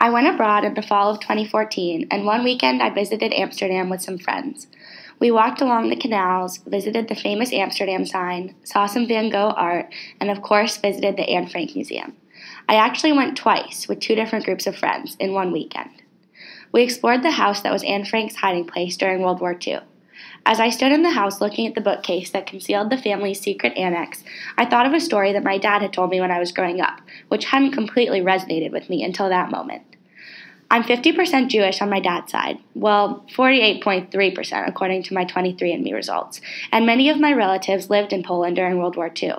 I went abroad in the fall of 2014, and one weekend I visited Amsterdam with some friends. We walked along the canals, visited the famous Amsterdam sign, saw some Van Gogh art, and of course visited the Anne Frank Museum. I actually went twice with two different groups of friends in one weekend. We explored the house that was Anne Frank's hiding place during World War II. As I stood in the house looking at the bookcase that concealed the family's secret annex, I thought of a story that my dad had told me when I was growing up, which hadn't completely resonated with me until that moment. I'm 50% Jewish on my dad's side, well, 48.3% according to my 23andMe results, and many of my relatives lived in Poland during World War II.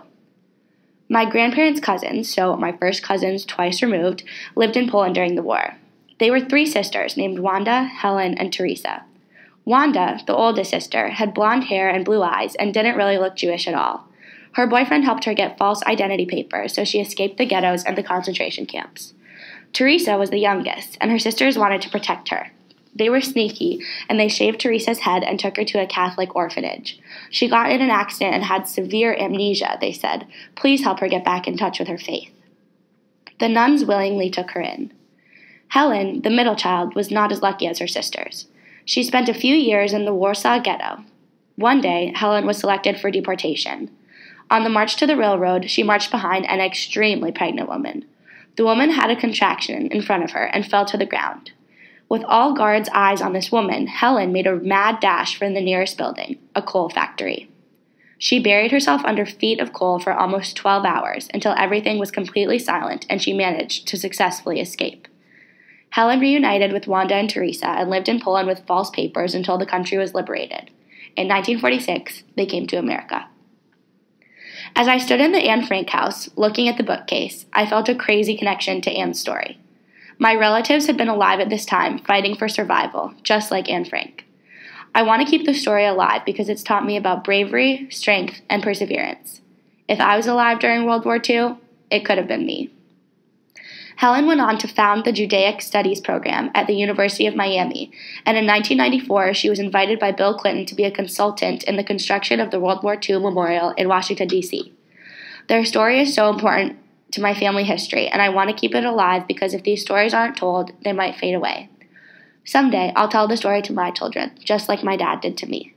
My grandparents' cousins, so my first cousins twice removed, lived in Poland during the war. They were three sisters named Wanda, Helen, and Teresa. Wanda, the oldest sister, had blonde hair and blue eyes and didn't really look Jewish at all. Her boyfriend helped her get false identity papers, so she escaped the ghettos and the concentration camps. Teresa was the youngest, and her sisters wanted to protect her. They were sneaky, and they shaved Teresa's head and took her to a Catholic orphanage. She got in an accident and had severe amnesia, they said. Please help her get back in touch with her faith. The nuns willingly took her in. Helen, the middle child, was not as lucky as her sisters. She spent a few years in the Warsaw Ghetto. One day, Helen was selected for deportation. On the march to the railroad, she marched behind an extremely pregnant woman. The woman had a contraction in front of her and fell to the ground. With all guards' eyes on this woman, Helen made a mad dash for the nearest building, a coal factory. She buried herself under feet of coal for almost 12 hours until everything was completely silent and she managed to successfully escape. Helen reunited with Wanda and Teresa and lived in Poland with false papers until the country was liberated. In 1946, they came to America. As I stood in the Anne Frank house, looking at the bookcase, I felt a crazy connection to Anne's story. My relatives had been alive at this time, fighting for survival, just like Anne Frank. I want to keep the story alive because it's taught me about bravery, strength, and perseverance. If I was alive during World War II, it could have been me. Helen went on to found the Judaic Studies program at the University of Miami, and in 1994 she was invited by Bill Clinton to be a consultant in the construction of the World War II Memorial in Washington, D.C. Their story is so important to my family history, and I want to keep it alive because if these stories aren't told, they might fade away. Someday, I'll tell the story to my children, just like my dad did to me.